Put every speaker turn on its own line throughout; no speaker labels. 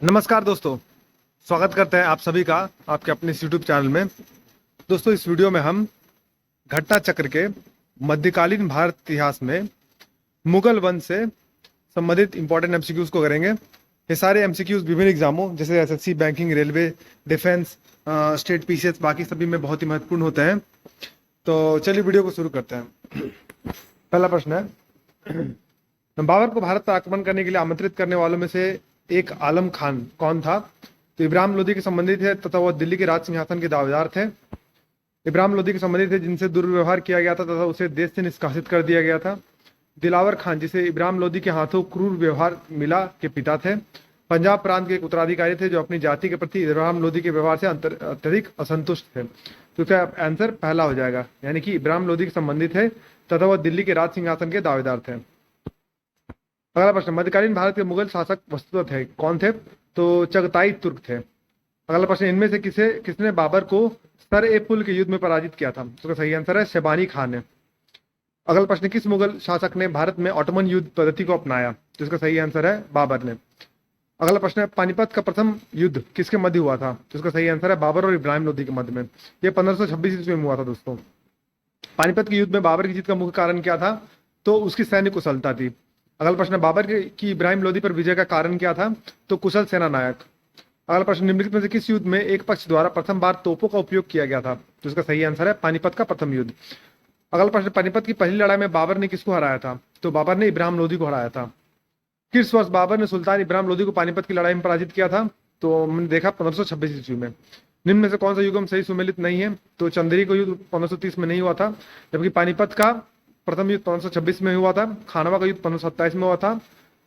नमस्कार दोस्तों, स्वागत करते हैं आप सभी का आपके अपने इस यूट्यूब चैनल में। दोस्तों, इस वीडियो में हम घटना चक्र के मध्यकालीन भारत इतिहास में मुगल वंश से संबंधित इंपॉर्टेंट एमसीक्यूज को करेंगे। ये सारे एमसीक्यूज विभिन्न एग्जामों जैसे SSC, banking, railway, defence, state PCS बाकी सभी में बहुत ही महत्वपूर्ण होते हैं। तो चलिए वीडियो को शुरू करते हैं। पहला प्रश्न है, बाबर को भारत पर आक्रमण करने के लिए आमंत्रित करने वालों में से एक आलम खान कौन था? तो इब्राहिम लोदी के संबंधित है तथा वह दिल्ली के राज सिंहासन के दावेदार थे। इब्राहिम लोदी के संबंधित है जिनसे दुर्व्यवहार किया गया था तथा उसे देश से निष्कासित कर दिया गया था। दिलावर खान, जिसे इब्राहिम लोदी के हाथों क्रूर व्यवहार मिला, के पिता थे। पंजाब प्रांत के एक उत्तराधिकारी थे जो अपनी जाति के प्रति इब्राहिम लोदी के व्यवहार से अत्यधिक असंतुष्ट थे। तो इसका आंसर पहला हो जाएगा, यानी कि इब्राहिम लोदी के संबंधित है तथा वह दिल्ली के राज सिंहासन के दावेदार थे। अगला प्रश्न, मध्यकालीन भारत के मुगल शासक वस्तुतः थे कौन थे? तो चगताई तुर्क थे। अगला प्रश्न, इनमें से किसने बाबर को सर ए पुल के युद्ध में पराजित किया था? तो सही आंसर है शेबानी खान ने। अगला प्रश्न, किस मुगल शासक ने भारत में ऑटोमन युद्ध पद्धति को अपनाया? तो इसका सही आंसर है बाबर ने। अगला प्रश्न है, पानीपत का प्रथम युद्ध किसके मध्य हुआ था? तो इसका सही आंसर है बाबर और इब्राहिम लोदी के मध्य में। यह 1526 ईस्वी में हुआ था। दोस्तों, पानीपत के युद्ध में बाबर की जीत का मुख्य कारण क्या था? तो उसकी सैन्य कुशलता थी। अगला प्रश्न, बाबर की इब्राहिम लोदी पर विजय का कारण क्या था? तो कुशल सेना नायक। अगला प्रश्न, निम्नलिखित में से किस युद्ध में एक पक्ष द्वारा प्रथम बार तोपों का उपयोग किया गया था? तो इसका सही आंसर है पानीपत का प्रथम युद्ध। अगला प्रश्न, पानीपत की पहली लड़ाई में बाबर ने किसको हराया था? तो बाबर ने इब्राहिम लोदी को हराया था। किस वर्ष बाबर ने सुल्तान इब्राहिम लोदी को पानीपत की लड़ाई में पराजित किया था? तो हमने देखा 1526 ईस्वी में। निम्न में से कौन सा युगम सही सुमेलित नहीं है? तो चंदेरी का युद्ध 1530 में नहीं हुआ था, जबकि पानीपत का प्रथम युद्ध 1526 में हुआ था। खानवा का युद्ध 1527 में हुआ था।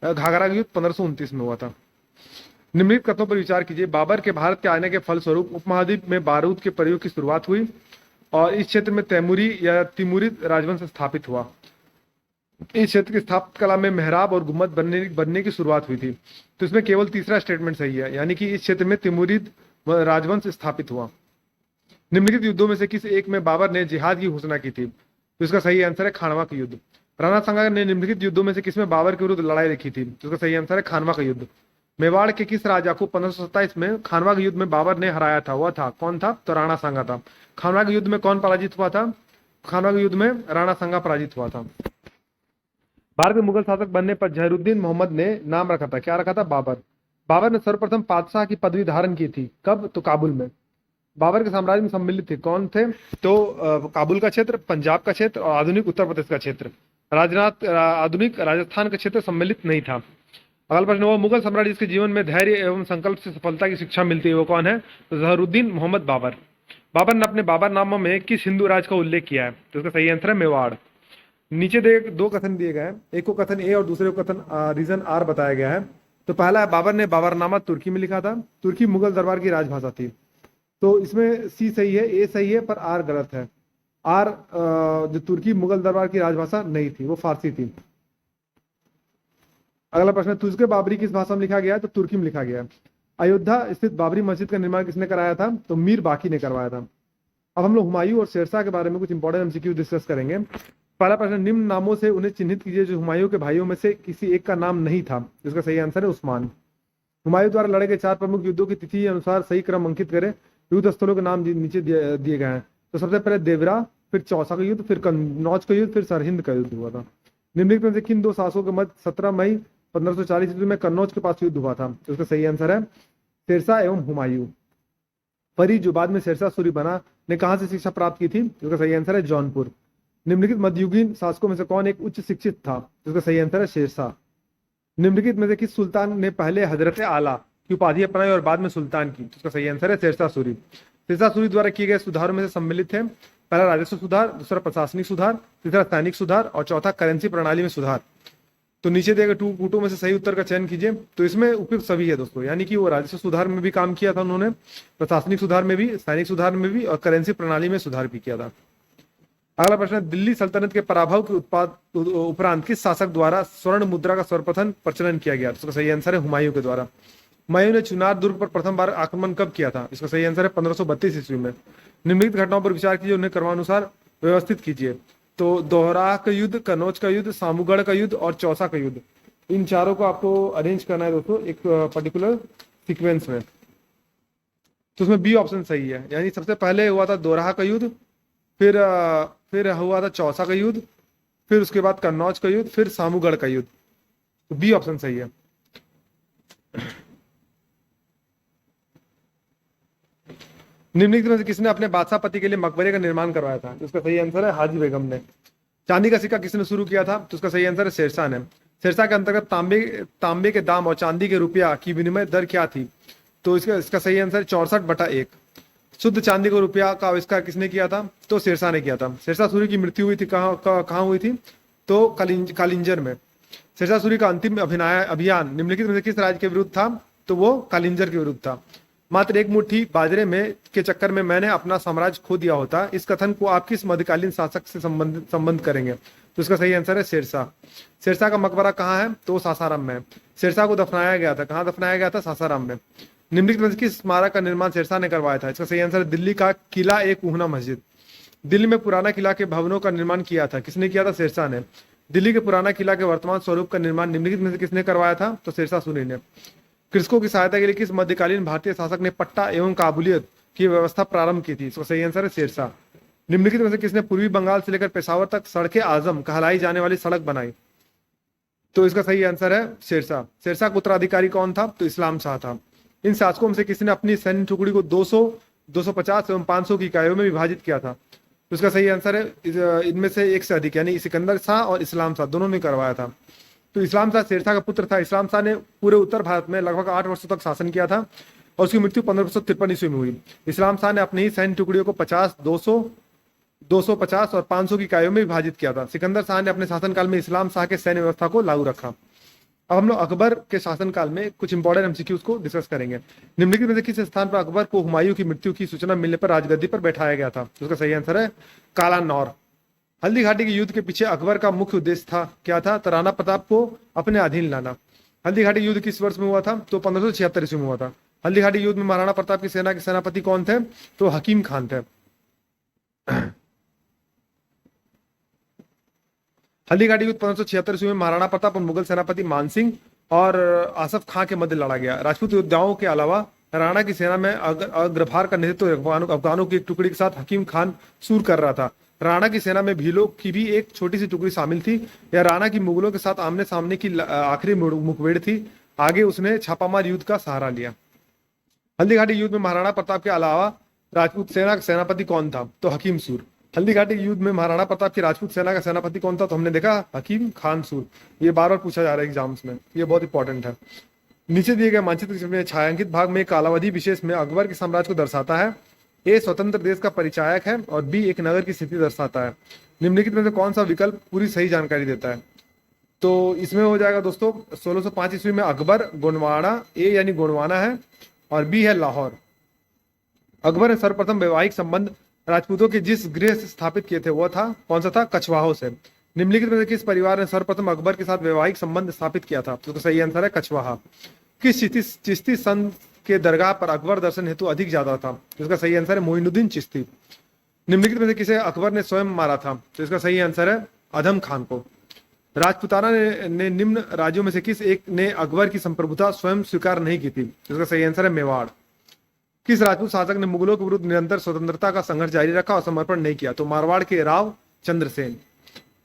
घाघरा का युद्ध 1529 में हुआ था। निम्नलिखित कथनों पर विचार कीजिए। बाबर के भारत के आने के फलस्वरूप उपमहाद्वीप में बारूद के प्रयोग की शुरुआत हुई और इस क्षेत्र में तैमूरी या तिमुरिद राजवंश स्थापित हुआ। इस क्षेत्र की स्थापत्य कला में मेहराब और गुम्बद बनने की शुरुआत हुई थी। तो इसमें केवल तीसरा स्टेटमेंट सही है, यानी कि इस क्षेत्र में तिमुरिद राजवंश स्थापित हुआ। निम्नलिखित युद्धों में से किस एक में बाबर ने जिहाद की घोषणा की थी? तो इसका सही आंसर है खानवा का युद्ध। राणा सांगा ने निम्नलिखित युद्धों में से किसमें बाबर के विरुद्ध लड़ाई लड़ी थी? तो इसका सही आंसर है खानवा का युद्ध। मेवाड़ के किस राजा को 1527 में खानवा के युद्ध में बाबर ने हराया था? वह था कौन था? तो राणा सांगा था। खानवा के युद्ध में कौन पराजित हुआ था? खानवा के युद्ध में राणा सांगा पराजित हुआ था। भारत के मुगल शासक बनने पर जहरुद्दीन मोहम्मद ने नाम रखा था, क्या रखा था? बाबर। बाबर ने सर्वप्रथम पातशाह की पदवी धारण की थी, कब? तो काबुल में। बाबर के साम्राज्य में सम्मिलित थे कौन थे? तो काबुल का क्षेत्र, पंजाब का क्षेत्र और आधुनिक उत्तर प्रदेश का क्षेत्र। आधुनिक राजस्थान का क्षेत्र सम्मिलित नहीं था। अगला प्रश्न, वो मुगल सम्राट जिसके जीवन में धैर्य एवं संकल्प से सफलता की शिक्षा मिलती है वो कौन है? तो जहरुद्दीन मोहम्मद बाबर। बाबर ने अपने बाबरनामा में किस हिंदू राज का उल्लेख किया है? तो इसका सही आंसर है मेवाड़। नीचे दो कथन दिए गए हैं, एक को कथन ए और दूसरे को कथन रीजन आर बताया गया है। तो पहला है, बाबर ने बाबरनामा तुर्की में लिखा था। तुर्की मुगल दरबार की राजभाषा थी। तो इसमें सी सही है, ए सही है, पर आर गलत है। आर जो तुर्की मुगल दरबार की राजभाषा नहीं थी, वो फारसी थी। अगला प्रश्न, तुझके बाबरी किस भाषा में लिखा गया है? तो तुर्की में लिखा गया है। अयोध्या स्थित बाबरी मस्जिद का निर्माण किसने कराया था? तो मीर बाकी ने करवाया था। अब हम लोग हुमायूं और शेरशाह के बारे में कुछ इंपॉर्टेंट एमसीक्यू डिस्कस करेंगे। पहला प्रश्न, निम्न नामों से उन्हें चिन्हित कीजिए जो हुमायूं के भाइयों में से किसी एक का नाम नहीं था। इसका सही आंसर है उस्मान। हुमायूं द्वारा लड़े गए 4 प्रमुख युद्धों की तिथि अनुसार सही क्रम अंकित करें। युद्ध स्थलों के नाम नीचे दिए गए हैं। तो सबसे पहले देवरा, फिर चौसा का युद्ध, फिर कन्नौज का युद्ध, फिर सरहिंद का युद्ध हुआ था। निम्नलिखित में से किन दो शासकों के मध्य 17 मई 1540 ईस्वी में कन्नौज के पास युद्ध हुआ था? तो इसका सही आंसर है शेरशाह एवं हुमायूं। परी, जो बाद में शेरशाह सूरी बना, ने कहां से शिक्षा प्राप्त की थी? इसका सही आंसर है जौनपुर। निम्नलिखित मध्ययुगीन शासकों में से कौन एक उच्च शिक्षित था? इसका सही आंसर है शेरशाह। निम्नलिखित में से किस सुल्तान ने पहले हजरत आला की उपाधि अपनाई और बाद में सुल्तान की? इसका सही आंसर है शेरशाह सूरी। शेरशाह सूरी द्वारा किए गए सुधारों में से सम्मिलित है पहला राजस्व सुधार, दूसरा प्रशासनिक सुधार, तीसरा सैनिक सुधार और चौथा करेंसी प्रणाली में सुधार। तो नीचे दिए गए टू में से सही उत्तर का चयन कीजिए। तो इसमें उपयुक्त सभी है दोस्तों, यानी कि वो राजस्व सुधार में भी काम किया था उन्होंने, प्रशासनिक सुधार में भी, सैनिक सुधार में भी और करेंसी प्रणाली में सुधार भी किया था। अगला प्रश्न, दिल्ली सल्तनत के पराभव के उपरांत किस शासक द्वारा स्वर्ण मुद्रा का सर्वप्रथम प्रचलन किया गया? इसका सही आंसर है हुमायूं के द्वारा। हुमायूं ने चुनार दुर्ग पर प्रथम बार आक्रमण कब किया था? इसका सही आंसर है 1532 ईस्वी में। निम्नलिखित घटनाओं पर विचार कीजिए, उन्हें क्रमानुसार व्यवस्थित कीजिए। तो दोहरा का युद्ध, कन्नौज का युद्ध, सामूगढ़ का युद्ध और चौसा का युद्ध, इन चारों को आपको अरेंज करना है दोस्तों एक पर्टिकुलर सीक्वेंस में। तो उसमें बी ऑप्शन सही है, यानी सबसे पहले हुआ था दोराहा का युद्ध, फिर हुआ था चौसा का युद्ध, फिर उसके बाद कन्नौज का युद्ध, फिर सामूगढ़ का युद्ध। तो बी ऑप्शन सही है। निम्नलिखित में से किसने अपने बादशाह पति के लिए मकबरे का निर्माण करवाया था? तो उसका सही आंसर है हाजी बेगम ने। चांदी का सिक्का किसने शुरू किया था? तो उसका सही आंसर है शेरशाह ने। शेरशाह के अंतर्गत तांबे के दाम और चांदी के रुपया की विनिमय दर क्या थी? तो इसका सही आंसर 64/1। शुद्ध चांदी को रुपया का आविष्कार किसने किया था? तो शेरशाह ने किया था। शेरशाह सूरी की मृत्यु हुई थी कहाँ हुई थी? तो कालिंजर में। शेरशाह सूरी का अंतिम अभियान निम्नलिखित में से किस राज्य के विरुद्ध था? तो वो कालिंजर के विरुद्ध था। मात्र एक मुट्ठी बाजरे में के चक्कर में मैंने अपना साम्राज्य खो दिया होता, इस कथन को आप किस मध्यकालीन शासक से संबंध करेंगे? तो इसका सही आंसर है शेरशाह। शेरशाह का मकबरा कहाँ है? तो सासाराम में। शेरशाह को दफनाया गया था, कहाँ दफनाया गया था? सासाराम में। निम्नलिखित में से किस स्मारक का निर्माण शेरशाह ने करवाया था? इसका सही आंसर है दिल्ली का किला ए कुहना मस्जिद। दिल्ली में पुराना किला के भवनों का निर्माण किया था, किसने किया था? शेरशाह ने। दिल्ली के पुराना किला के वर्तमान स्वरूप का निर्माण निम्नलिखित में से किसने करवाया था? तो शेरशाह सूरी ने। कृषकों की सहायता के लिए किस मध्यकालीन भारतीय शासक ने पट्टा एवं काबुलियत की व्यवस्था प्रारंभ की थी? इसका सही आंसर है शेरशाह। निम्नलिखित में से किसने पूर्वी बंगाल से लेकर पेशावर तक सड़के आजम कहलाई जाने वाली सड़क बनाई? तो इसका सही आंसर है शेरशाह। शेरशाह का उत्तराधिकारी कौन था? तो इस्लाम शाह था। इन शासकों में से किसने अपनी सैन्य टुकड़ी को 200, 250 एवं 500 की इकाइयों में विभाजित किया था? तो इसका सही आंसर है इनमें से एक से अधिक, यानी सिकंदर शाह और इस्लाम शाह दोनों ने करवाया था। तो इस्लाम शाह शेरशाह का पुत्र था। इस्लाम शाह ने पूरे उत्तर भारत में लगभग 8 वर्षों तक शासन किया था और उसकी मृत्यु 1553 ईस्वी में हुई। इस्लाम शाह ने अपनी ही सैन्य टुकड़ियों को 50, 200, 250 और 500 की इकाइयों में विभाजित किया था। सिकंदर शाह ने अपने शासनकाल में इस्लाम शाह के सैन्य व्यवस्था को लागू रखा। अब हम लोग अकबर के शासनकाल में कुछ इंपॉर्टेंट एमसीक्यूज को डिस्कस करेंगे। निम्नलिखित में से किस स्थान पर अकबर को हुमायूं की मृत्यु की सूचना मिलने पर राजगद्दी पर बैठाया गया था? उसका सही आंसर है काला नौर। हल्दी घाटी के युद्ध के पीछे अकबर का मुख्य उद्देश्य था क्या था? तो राणा प्रताप को अपने अधीन लाना। हल्दी घाटी युद्ध किस वर्ष में हुआ था? तो 1576 ईस्वी में हुआ था। हल्दी घाटी युद्ध में महाराणा प्रताप की सेना के सेनापति कौन थे? तो हकीम खान थे। हल्दी घाटी युद्ध 1576 ईस्वी में महाराणा प्रताप और मुगल सेनापति मानसिंह और आसफ खां के मध्य लड़ा गया। राजपूत योद्धाओं के अलावा राणा की सेना में अग्रभार का नेतृत्व अफगानों की एक टुकड़ी के साथ हकीम खान सूर कर रहा था। राणा की सेना में भीलों की भी एक छोटी सी टुकड़ी शामिल थी। यह राणा की मुगलों के साथ आमने सामने की आखिरी मुठभेड़ थी। आगे उसने छापामार युद्ध का सहारा लिया। हल्दी घाटी युद्ध में महाराणा प्रताप के अलावा राजपूत सेना का सेनापति कौन था? तो हकीम सूर। हल्दी घाटी युद्ध में महाराणा प्रताप की राजपूत सेना का सेनापति कौन था? तो हमने देखा हकीम खान सूर। ये बार बार पूछा जा रहा है एग्जाम्स में, ये बहुत इंपॉर्टेंट है। नीचे दिए गए मानचित्र में छायांकित भाग में कालावधि विशेष में अकबर के साम्राज्य को दर्शाता है। ए स्वतंत्र देश का परिचायक है और बी एक नगर की स्थिति दर्शाता है। निम्नलिखित में से कौन सा विकल्प पूरी सही जानकारी देता है? तो इसमें हो जाएगा दोस्तों 1605 ईस्वी में अकबर गोंडवाना, ए यानी गोंडवाना है और बी है लाहौर। अकबर ने सर्वप्रथम वैवाहिक संबंध राजपूतों के जिस गृह से स्थापित किए थे वो था कौन सा था? कछवाहों से। निम्नलिखित में से किस परिवार ने सर्वप्रथम अकबर के साथ वैवाहिक संबंध स्थापित किया था? तो सही आंसर है कछवाहा। किस चिश्ती संत के दरगाह पर अकबर दर्शन हेतु अधिक ज्यादा था? तो इसका सही आंसर है मोइनुद्दीन चिश्ती। निम्नलिखित में से किसे अकबर ने स्वयं मारा था? तो इसका सही आंसर है अधम खान को। राजपुताना ने निम्न राज्यों में से किस एक ने अकबर की संप्रभुता स्वयं स्वीकार नहीं की थी? तो इसका सही आंसर है मेवाड़। किस राजपूत शासक ने मुगलों के विरुद्ध निरंतर स्वतंत्रता का संघर्ष जारी रखा और समर्पण नहीं किया? तो मारवाड़ के राव चंद्रसेन।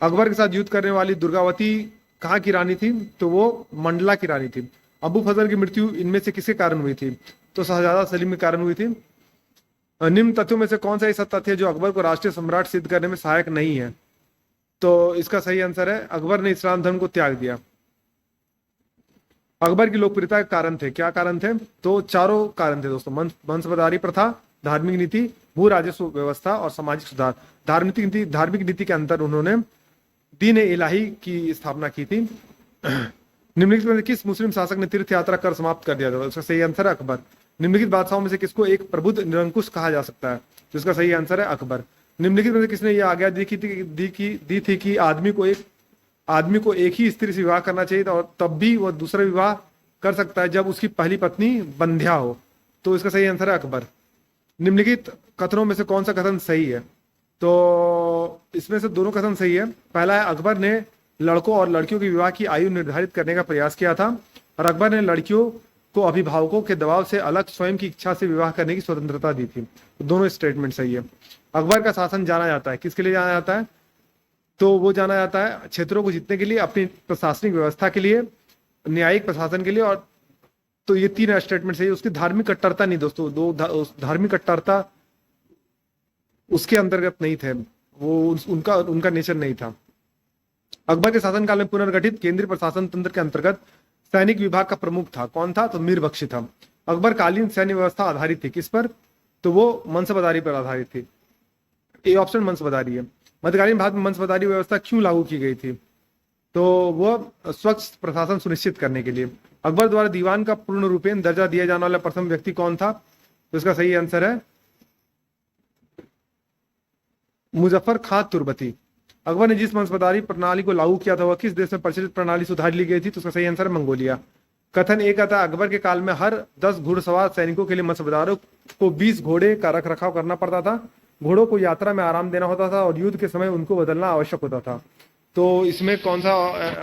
अकबर के साथ युद्ध करने वाली दुर्गावती कहाँ की रानी थी? तो वो मंडला की रानी थी। अबू फजल की मृत्यु इनमें से किसके कारण हुई थी? तो शहजादा सलीम के कारण हुई थी। निम्न तथ्यों में से कौन सा ऐसा तथ्य है जो अकबर को राष्ट्रीय सम्राट सिद्ध करने में सहायक नहीं है? तो इसका सही आंसर है अकबर ने इस्लाम धर्म को त्याग दिया। अकबर की लोकप्रियता के कारण थे, क्या कारण थे? तो चारों कारण थे दोस्तों। वंशवादारी प्रथा, धार्मिक नीति, भू राजस्व व्यवस्था और सामाजिक सुधार। धार्मिक नीति के अंतर उन्होंने दीन इलाही की स्थापना की थी। निम्नलिखित में से किस मुस्लिम शासक ने तीर्थ यात्रा कर समाप्त कर दिया था? उसका सही आंसर है अकबर। निम्नलिखित बादशाहों में से किसको एक प्रबुद्ध निरंकुश कहा जा सकता है? तो इसका सही आंसर है अकबर। निम्नलिखित में से किसने यह आज्ञा दी थी कि आदमी को एक ही स्त्री से विवाह करना चाहिए और तब भी वह दूसरा विवाह कर सकता है जब उसकी पहली पत्नी बंध्या हो? तो इसका सही आंसर है अकबर। निम्नलिखित कथनों में से कौन सा कथन सही है? तो इसमें से दोनों कथन सही है। पहला है अकबर ने लड़कों और लड़कियों के विवाह की आयु निर्धारित करने का प्रयास किया था और अकबर ने लड़कियों को अभिभावकों के दबाव से अलग स्वयं की इच्छा से विवाह करने की स्वतंत्रता दी थी। तो दोनों स्टेटमेंट सही है। अकबर का शासन जाना जाता है, किसके लिए जाना जाता है? तो वो जाना जाता है क्षेत्रों को जीतने के लिए, अपनी प्रशासनिक व्यवस्था के लिए, न्यायिक प्रशासन के लिए, और तो ये तीन स्टेटमेंट सही है। उसकी धार्मिक कट्टरता नहीं दोस्तों, धार्मिक कट्टरता उसके अंतर्गत नहीं थे, वो उनका उनका नेचर नहीं था। अकबर के शासनकाल में पुनर्गठित केंद्रीय प्रशासन तंत्र के अंतर्गत सैनिक विभाग का प्रमुख था, कौन था? तो मीर बख्शी था। अकबर कालीन सैन्य व्यवस्था आधारित थी किस पर? तो वो मनसबदारी पर आधारित थी। ए ऑप्शन मनसबदारी है। मध्यकालीन भारत में मनसबदारी व्यवस्था क्यों लागू की गई थी? तो वह स्वच्छ प्रशासन सुनिश्चित करने के लिए। अकबर द्वारा दीवान का पूर्ण रूपेण दर्जा दिया जाने वाला प्रथम व्यक्ति कौन था? तो इसका सही आंसर है मुजफ्फर खां तुर्बती। अकबर ने जिस मनसबदारी प्रणाली को लागू किया था वह किस देश में प्रचलित प्रणाली सुधार ली गई थी? तो उसका सही आंसर है मंगोलिया। कथन एक आता अकबर के काल में हर 10 घुड़सवार सैनिकों के लिए मनसबदारों को 20 घोड़े का रख रखाव करना पड़ता था। घोड़ों को यात्रा में आराम देना होता था और युद्ध के समय उनको बदलना आवश्यक होता था। तो इसमें कौन सा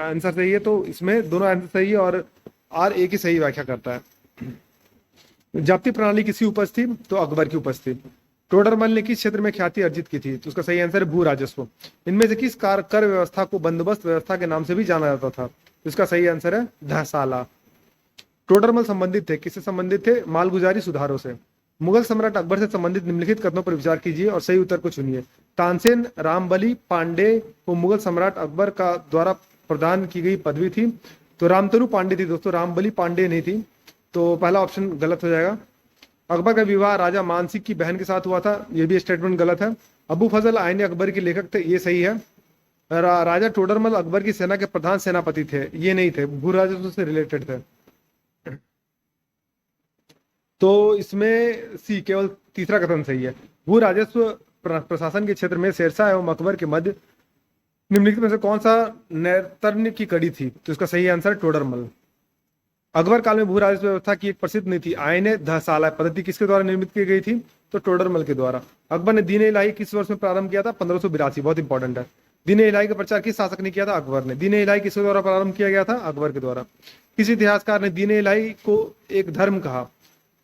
आंसर सही है? तो इसमें दोनों आंसर सही है और आर एक ही सही व्याख्या करता है। जाप्ती प्रणाली किसकी उपज थी? तो अकबर की उपज थी। टोडरमल ने किस क्षेत्र में ख्याति अर्जित की थी? तो उसका सही आंसर है भू राजस्व। इनमें से किस कर व्यवस्था को बंदोबस्त व्यवस्था के नाम से भी जाना जाता था? तो इसका सही आंसर है धसाला। टोडरमल संबंधित थे, किससे संबंधित थे? मालगुजारी सुधारों से। मुगल सम्राट अकबर से संबंधित निम्नलिखित कथनों पर विचार कीजिए और सही उत्तर को चुनिए। तानसेन रामबली पांडे को मुगल सम्राट अकबर का द्वारा प्रदान की गई पदवी थी। तो रामतनु पांडे थी दोस्तों, रामबली पांडे नहीं थी। तो पहला ऑप्शन गलत हो जाएगा। अकबर का विवाह राजा मानसिंह की बहन के साथ हुआ था, यह भी स्टेटमेंट गलत है। अबू फजल आईन अकबर के लेखक थे, ये सही है। राजा टोडरमल अकबर की सेना के प्रधान सेनापति थे, ये नहीं थे, भू राजस्व से रिलेटेड थे। तो इसमें सी केवल तीसरा कथन सही है। भू राजस्व प्रशासन के क्षेत्र में शेरशाह एवं अकबर के मध्य निम्नलिखित में से कौन सा नैर्तन्य की कड़ी थी? तो इसका सही आंसर टोडरमल। अकबर काल में भू राजस्व व्यवस्था की एक प्रसिद्ध नीति आयने धसाला पद्धति किसके द्वारा निर्मित की गई थी? तो टोडरमल के द्वारा। अकबर ने दीन इलाही किस वर्ष में प्रारंभ किया था? 1582, बहुत इंपॉर्टेंट है। दीन इलाही का प्रचार किस शासक ने किया था? अकबर ने। दीन इलाही किसके द्वारा प्रारंभ किया गया था? अकबर के द्वारा। किस इतिहासकार ने दीन इलाही को एक धर्म कहा?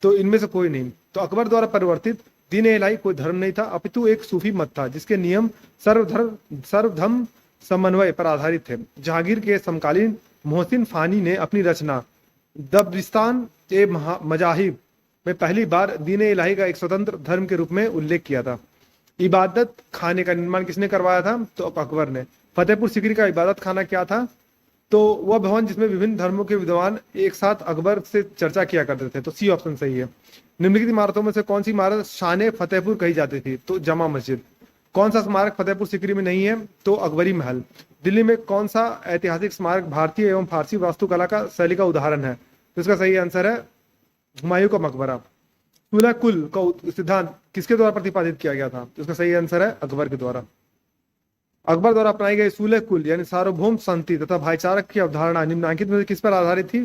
तो इनमें से कोई नहीं। तो अकबर द्वारा परिवर्तित दीन इलाही कोई धर्म नहीं था, अपितु एक सूफी मत था जिसके नियम सर्वधर्म समन्वय पर आधारित थे। जहांगीर के समकालीन मोहसिन फानी ने अपनी रचना दब्रिस्तान ए मजाहिब में पहली बार दीन इलाही का एक स्वतंत्र धर्म के रूप में उल्लेख किया था। इबादत खाने का निर्माण किसने करवाया था? तो अकबर ने। फतेहपुर सीकरी का इबादत खाना क्या था? तो वह भवन जिसमें विभिन्न धर्मों के विद्वान एक साथ अकबर से चर्चा किया करते थे। तो सी ऑप्शन सही है। निम्नलिखित इमारतों में से कौन सी इमारत शान फतेहपुर कही जाती थी? तो जमा मस्जिद। कौन सा स्मारक फतेहपुर सीकरी में नहीं है? तो अकबरी महल। दिल्ली में कौन सा ऐतिहासिक स्मारक भारतीय एवं फारसी वास्तुकला का शैली का उदाहरण है? तो इसका सही आंसर है हुमायूं का मकबरा। सुलह कुल का सिद्धांत किसके द्वारा प्रतिपादित किया गया था? तो इसका सही आंसर है अकबर के द्वारा। अकबर द्वारा अपनाई गई सुलह कुल यानी सार्वभौम शांति तथा भाईचारा की अवधारणा निम्नलिखित में से किस पर आधारित थी?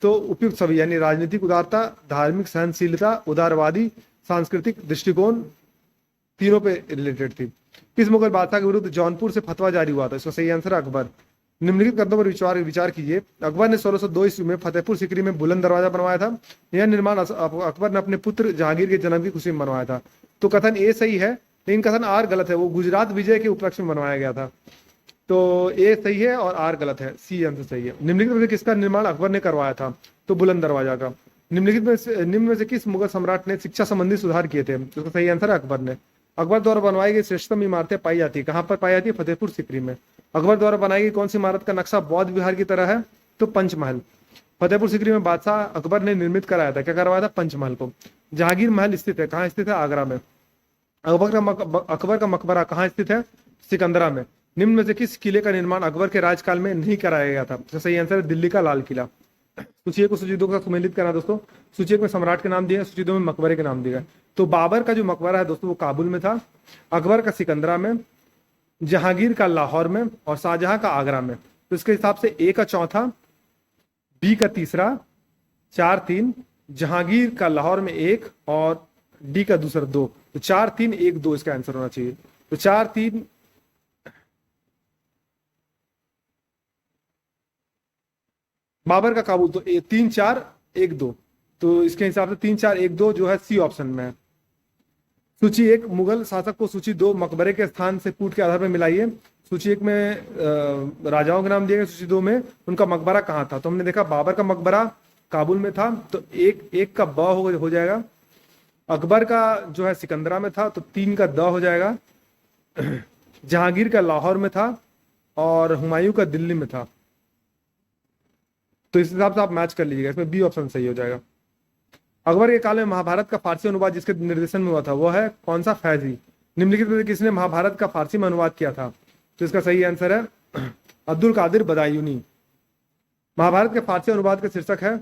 तो उपयुक्त सभी यानी राजनीतिक उदारता, धार्मिक सहनशीलता, उदारवादी सांस्कृतिक दृष्टिकोण, तीनों पे रिलेटेड थी। किस मुगल बादशाह के विरुद्ध जौनपुर से फतवा जारी हुआ था? इसका सही आंसर है अकबर। निम्नलिखित कदमों पर विचार कीजिए। अकबर ने 1602 ईस्वी में फतेहपुर सीकरी में बुलंद दरवाजा बनवाया था। यह निर्माण अकबर ने अपने पुत्र जहांगीर के जन्म की खुशी में बनवाया था। तो कथन ए सही है, लेकिन कथन आर गलत है, वो गुजरात विजय के उपलक्ष्य में बनवाया गया था। तो ए सही है और आर गलत है, सी आंसर सही है। निम्नलिखित में से किसका निर्माण अकबर ने करवाया था? तो बुलंद दरवाजा का। निम्न में से किस मुगल सम्राट ने शिक्षा संबंधी सुधार किए थे? तो सही आंसर है अकबर ने। अकबर द्वारा बनवाई गई श्रेष्ठतम इमारतें पाई जाती है, कहाँ पर पाई जाती है? फतेहपुर सीकरी में। अकबर द्वारा बनाई गई कौन सी इमारत का नक्शा बौद्ध विहार की तरह है? तो पंचमहल। फतेहपुर सीकरी में बादशाह अकबर ने निर्मित कराया था, क्या करवाया था? पंचमहल को। जहांगीर महल स्थित है, कहाँ स्थित है? आगरा में। अकबर का मकबरा कहाँ स्थित है? सिकंदरा में। निम्न में से किस किले का निर्माण अकबर के राजकाल में नहीं कराया गया था? तो सही आंसर है दिल्ली का लाल किला। सूची एक को सूची दो के साथ सम्मिलित करना दोस्तों। सूची एक में सम्राट के नाम दिए, सूची दो में मकबरे के नाम दिए गए। तो बाबर का जो मकबरा है दोस्तों वो काबुल में था, अकबर का सिकंदरा में, जहांगीर का लाहौर में और शाहजहां का आगरा में। तो इसके हिसाब से ए का चौथा, बी का तीसरा, 4 3, जहांगीर का लाहौर में 1 और डी का दूसरा 2। तो 4 3 1 2 इसका आंसर होना चाहिए। तो 4 3 बाबर का काबुल, तो 3 4 1 2 तो इसके हिसाब से 3 4 1 2 जो है सी ऑप्शन में है। सूची 1, मुगल शासक को सूची 2 मकबरे के स्थान से कूट के आधार पर मिलाइए। सूची 1 में राजाओं के नाम दिए गए, सूची 2 में उनका मकबरा कहाँ था। तो हमने देखा बाबर का मकबरा काबुल में था, तो एक का ब हो जाएगा। अकबर का जो है सिकंदरा में था, तो 3 का द हो जाएगा। जहांगीर का लाहौर में था और हुमायूं का दिल्ली में था। तो इस हिसाब से आप मैच कर लीजिएगा, इसमें बी ऑप्शन सही हो जाएगा। अकबर के काल में महाभारत का फारसी अनुवाद जिसके निर्देशन में हुआ था वो है कौन सा? फैजी। निम्नलिखित में से किसने महाभारत का फारसी में अनुवाद किया था? तो इसका सही आंसर है अब्दुल कादिर बदायूनी। महाभारत के फारसी अनुवाद का शीर्षक है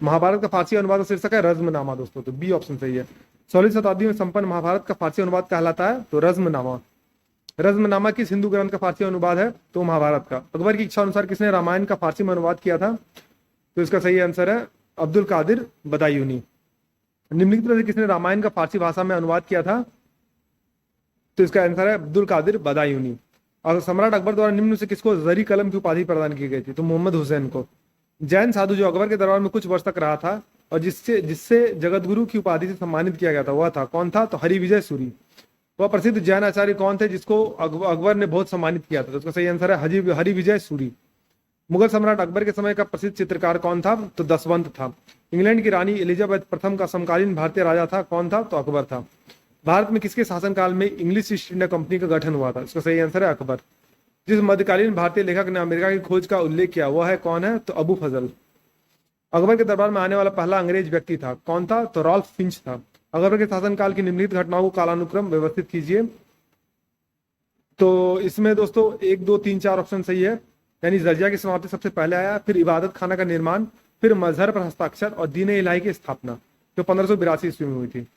महाभारत का फारसी अनुवाद का शीर्षक है रज़्मनामा दोस्तों, तो बी ऑप्शन सही है। 16वीं शताब्दी में संपन्न महाभारत का फारसी अनुवाद कहलाता है तो रज़्मनामा। रज़्मनामा किस हिंदू ग्रंथ का फारसी अनुवाद है? तो महाभारत का। अकबर की इच्छा अनुसार किसने रामायण का फारसी में अनुवाद किया था? तो इसका सही आंसर है अब्दुल कादिर बदायूनी। निम्नलिखित में से किसने रामायण का फारसी भाषा में अनुवाद किया था? तो इसका आंसर है अब्दुल कादिर बदायूनी। और सम्राट अकबर द्वारा निम्न से किसको जरी कलम की उपाधि प्रदान की गई थी? तो मोहम्मद हुसैन को। जैन साधु जो अकबर के दरबार में कुछ वर्ष तक रहा था और जिससे जिससे जगतगुरु की उपाधि से सम्मानित किया गया था वह था कौन था? तो हरिविजय सूरी। वह प्रसिद्ध जैन आचार्य कौन थे जिसको अकबर ने बहुत सम्मानित किया था? तो उसका सही आंसर है हरिविजय सूरी। मुगल सम्राट अकबर के समय का प्रसिद्ध चित्रकार कौन था? तो दसवंत था। इंग्लैंड की रानी एलिजाबेथ प्रथम का समकालीन भारतीय राजा था कौन था? तो अकबर था। भारत में किसके शासनकाल में इंग्लिश ईस्ट इंडिया कंपनी का गठन हुआ था? इसका सही आंसर है अकबर। जिस मध्यकालीन भारतीय लेखक ने अमेरिका की खोज का उल्लेख किया वह है कौन है? तो अबू फजल। अकबर के दरबार में आने वाला पहला अंग्रेज व्यक्ति था कौन था? तो रॉल्फ फिंच था। अकबर के शासनकाल की निम्नलिखित घटनाओं को कालानुक्रम व्यवस्थित कीजिए। तो इसमें दोस्तों 1 2 3 4 ऑप्शन सही है, यानी जजिया की समाप्ति सबसे पहले आया, फिर इबादत खाना का निर्माण, फिर मजहर पर हस्ताक्षर और दीन इलाही की स्थापना जो 1582 ईस्वी में हुई थी।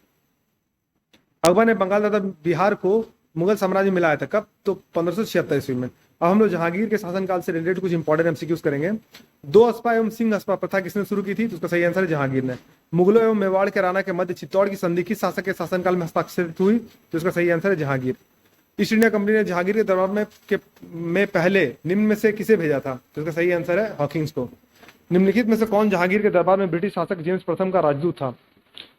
अकबर ने बंगाल तथा बिहार को मुगल साम्राज्य में मिलाया था कब? तो 1576 ईस्वी में। अब हम लोग जहांगीर के शासनकाल से रिलेटेड कुछ इंपॉर्टेंट एमसीक्यूज करेंगे। 2 अस्पा एवं सिंह अस्पा प्रथा किसने शुरू की थी? तो उसका सही आंसर है जहांगीर ने। मुगलों एवं मेवाड़ के राणा के मध्य चित्तौड़ की संधि किस शासक के शासनकाल में हस्ताक्षरित हुई? तो इसका सही आंसर है जहांगीर। ईस्ट इंडिया कंपनी ने जहांगीर के दरबार में पहले निम्न में से किसे भेजा था? तो इसका सही आंसर है हॉकिंस को। निम्नलिखित में से कौन जहांगीर के दरबार में ब्रिटिश शासक जेम्स प्रथम का राजदूत था?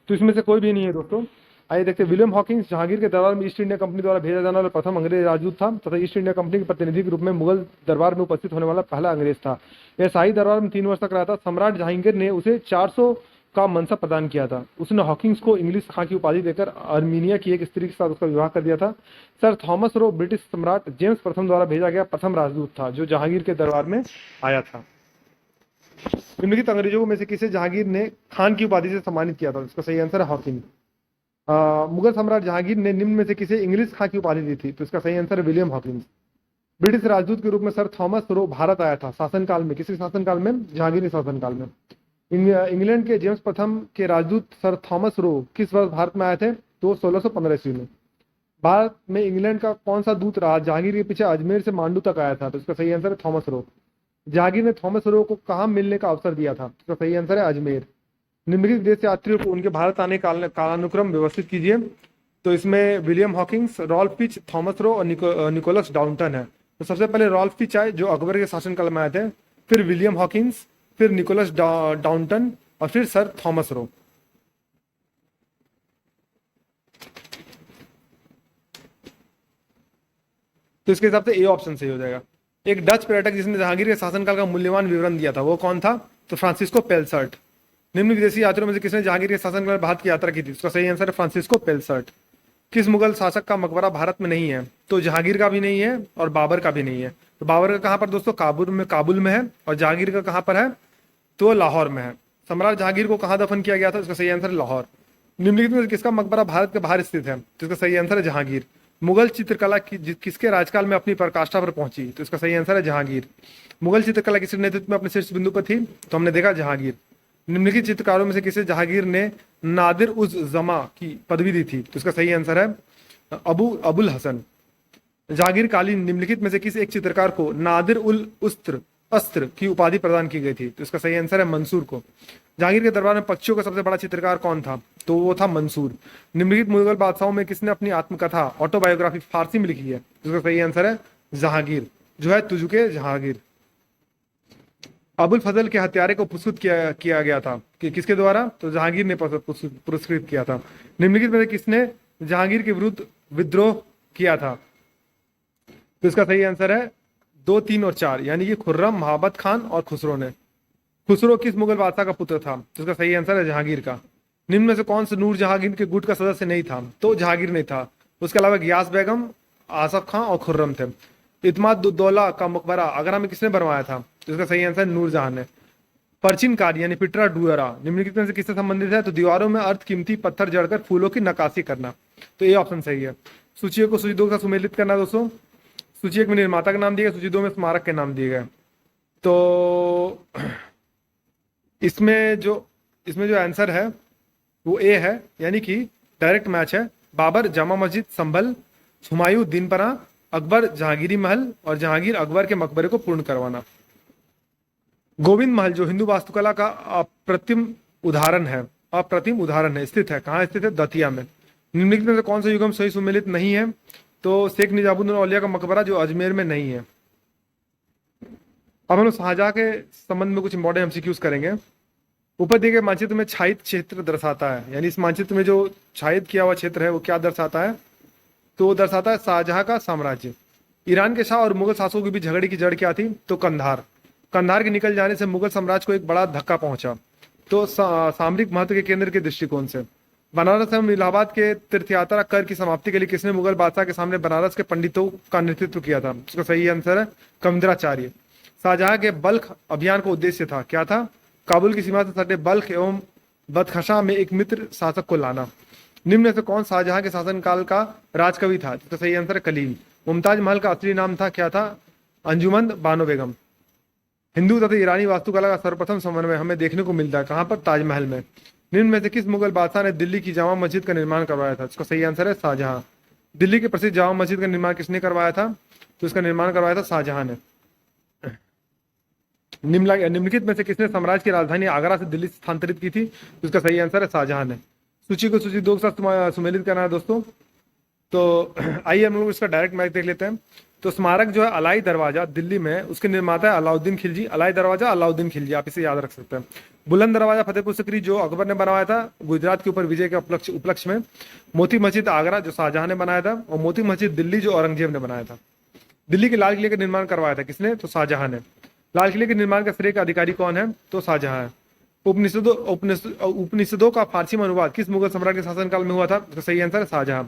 तो इसमें से कोई भी नहीं है दोस्तों। आइए देखते हैं। विलियम हॉकिंस जहांगीर के दरबार में ईस्ट इंडिया कंपनी द्वारा भेजा जाने वाला प्रथम अंग्रेज राजदूत था तथा ईस्ट इंडिया कंपनी के प्रतिनिधि के रूप में मुगल दरबार में उपस्थित होने वाला पहला अंग्रेज था। यह शाही दरबार में 3 वर्ष तक रहा था। सम्राट जहांगीर ने उसे 400 का मनसब प्रदान किया था। उसने हॉकिंस को इंग्लिश खां की उपाधि देकर आर्मीनिया की एक स्त्री के साथ उसका विवाह कर दिया था। सर थॉमस रो ब्रिटिश सम्राट जेम्स प्रथम द्वारा भेजा गया प्रथम राजदूत था जो जहांगीर के दरबार में आया था। निम्नलिखित अंग्रेजों में से किसे जहांगीर ने खान की उपाधि से सम्मानित किया था? इसका सही आंसर है हॉकिंस। मुगल सम्राट जहांगीर ने निम्न में से किसे इंग्लिश खां की उपाधि दी थी? तो इसका सही आंसर है विलियम हॉकिंस। ब्रिटिश राजदूत के रूप में सर थॉमस रो भारत आया था शासनकाल में, किसी शासनकाल में? जहांगीर के शासनकाल में। इंग्लैंड के जेम्स प्रथम के राजदूत सर थॉमस रो किस वर्ष भारत में आए थे? तो 1615 ईस्वी में। भारत में इंग्लैंड का कौन सा दूत रहा जहांगीर के पीछे अजमेर से मांडू तक आया था? तो इसका सही आंसर है थॉमस रो। जहांगीर ने थॉमस रो को कहाँ मिलने का अवसर दिया था? इसका सही आंसर है अजमेर। निम्नलिखित देश यात्रियों को उनके भारत आने का कालानुक्रम व्यवस्थित कीजिए। तो इसमें William Hawkins, Ralph Fitch, Thomas Roe और निकोलस डाउंटन है। तो सबसे पहले रॉल्फ फिच आए जो अकबर के शासनकाल में आए थे, फिर विलियम हॉकिंस, फिर निकोलस डाउंटन और फिर सर थॉमस रो। तो इसके हिसाब से ए ऑप्शन सही हो जाएगा। एक डच पर्यटक जिसने जहांगीर के शासनकाल का मूल्यवान विवरण दिया था वो कौन था? तो फ्रांसिस्को पेलसर्ट। निम्न विदेशी यात्रियों में से किसने जहांगीर के शासनकाल में भारत की यात्रा की थी? इसका सही आंसर है फ्रांसिस्को पेलसर्ट। किस मुगल शासक का मकबरा भारत में नहीं है? तो जहांगीर का भी नहीं है और बाबर का भी नहीं है। तो बाबर का कहां पर दोस्तों? काबुल में है। और जहांगीर का कहां पर है? तो लाहौर में है। सम्राट जहांगीर को कहां दफन किया गया था? इसका सही आंसर है लाहौर। निम्नलिखित में किसका मकबरा भारत के बाहर स्थित है? तो इसका सही आंसर है जहांगीर। मुगल चित्रकला किसके राजकाल में अपनी पराकाष्ठा पर पहुंची? तो इसका सही आंसर है जहांगीर। मुगल चित्रकला किसके नेतृत्व में अपने शीर्ष बिंदु पर थी? तो हमने देखा जहांगीर। निम्नलिखित चित्रकारों में से किसे जहांगीर ने नादिर उज जमा की पदवी दी थी? तो इसका सही आंसर है अबुल हसन। जहांगीर कालीन निम्नलिखित में से किस एक चित्रकार को नादिर उल अस्त्र की उपाधि प्रदान की गई थी? तो इसका सही आंसर है मंसूर को। जहांगीर के दरबार में पक्षियों का सबसे बड़ा चित्रकार कौन था? तो वो था मंसूर। निम्नलिखित मुगल बादशाहों में किसने अपनी आत्मकथा ऑटोबायोग्राफी फारसी में लिखी है? इसका सही आंसर है जहांगीर, जो है तुजुके जहांगीर। अबुल फजल के हत्यारे को किया गया था कि किसके द्वारा? तो जहांगीर ने पुरस्कृत किया था। निम्नलिखित में से किसने जहांगीर के विरुद्ध विद्रोह किया था? तो इसका सही आंसर है 2, 3 और 4, यानी कि खुर्रम, महाबत खान और खुसरो ने। खुसरो किस मुगल बादशाह का पुत्र था? तो इसका सही आंसर है जहांगीर का। निम्न में से कौन सा नूर जहांगीर के गुट का सदस्य नहीं था? तो जहांगीर नहीं था। उसके अलावा गियास बेगम, आसफ खां और खुर्रम थे। इत्माद दौला का मकबरा आगरा में किसने बनवाया था? तो इसका सही आंसर नूरजहां ने। परचिन कार्य यानी पिटरा डुअरा निम्नलिखित में से किससे संबंधित है? तो दीवारों में अर्ध कीमती पत्थर जड़कर फूलों की नक्काशी करना। तो ये ऑप्शन सही है। सूची को सूची 2 का सुमेलित करना दोस्तों। सूची 1 में निर्माता का नाम दिया गया, सूची 2 में स्मारक के नाम दिए गए। तो इसमें जो आंसर है वो ए है, यानी कि डायरेक्ट मैच है। बाबर, जामा मस्जिद, संभल, हुमायूं, दिनपरा, अकबर जहांगीरी महल और जहांगीर अकबर के मकबरे को पूर्ण करवाना। गोविंद महल जो हिंदू वास्तुकला का अप्रतिम उदाहरण है, स्थित है कहाँ? स्थित है दतिया में। निम्नलिखित में से कौन सा युगम सही सुमेलित नहीं है? तो शेख निजामुद्दीन औलिया का मकबरा जो अजमेर में नहीं है। अब हम लोग शाहजहां के संबंध में कुछ इंपॉर्टेंट एमसीक्यूज करेंगे। ऊपर दिए गए मानचित्र में छायित क्षेत्र दर्शाता है, यानी इस मानचित्र में जो छायित किया हुआ क्षेत्र है वो क्या दर्शाता है? तो वो दर्शाता है शाहजहां का साम्राज्य। ईरान के शाह और मुगल शासकों के बीच झगड़े की जड़ क्या थी? तो कंधार। कंधार के निकल जाने से मुगल साम्राज्य को एक बड़ा धक्का पहुंचा। तो सामरिक महत्व के केंद्र के दृष्टिकोण से। बनारस एवं इलाहाबाद के तीर्थयात्रा कर की समाप्ति के लिए किसने मुगल बादशाह के सामने बनारस के पंडितों का नेतृत्व किया था? उसका सही आंसर है कविंद्राचार्य। शाहजहां के बल्ख अभियान का उद्देश्य था क्या था? काबुल की सीमा से सटे बल्ख एवं बदखशा में एक मित्र शासक को लाना। निम्न में से कौन शाहजहां के शासनकाल का राजकवि था? इसका सही आंसर है कलील। मुमताज महल का असली नाम था क्या था? अंजुमन बानो बेगम। हिंदू तथा ईरानी वास्तुकला का सर्वप्रथम समन्वय हमें देखने को मिलता है कहाँ पर? ताजमहल में। निम्न में से किस मुगल बादशाह ने दिल्ली की जामा मस्जिद का निर्माण करवाया था? इसका सही आंसर है शाहजहां। दिल्ली के प्रसिद्ध जामा मस्जिद का निर्माण किसने करवाया था? तो इसका निर्माण करवाया था शाहजहां ने। निम्नलिखित में से किसने साम्राज्य की राजधानी आगरा से दिल्ली स्थानांतरित की थी? तो इसका सही आंसर है शाहजहां ने। सूची को सूची 2 के साथ सुमेलित करना है दोस्तों। तो आइए हम लोग इसका डायरेक्ट मैच देख लेते हैं। तो स्मारक जो है अलाई दरवाजा दिल्ली में, उसके निर्माता है अलाउद्दीन खिलजी। अलाई दरवाजा अलाउद्दीन खिलजी, आप इसे याद रख सकते हैं। बुलंद दरवाजा फतेहपुर सिकरी जो अकबर ने बनवाया था गुजरात के ऊपर विजय के उपलक्ष्य में। मोती मस्जिद आगरा जो शाहजहां ने बनाया था, और मोती मस्जिद दिल्ली जो औरंगजेब ने बनाया था। दिल्ली के लाल किले का निर्माण करवाया था किसने? तो शाहजहां ने। लाल किले के निर्माण का श्रेय का अधिकारी कौन है? तो शाहजहां है। उपनिषदों का फारसी में अनुवाद किस मुगल सम्राट के शासनकाल में हुआ था? तो सही आंसर है शाहजहां।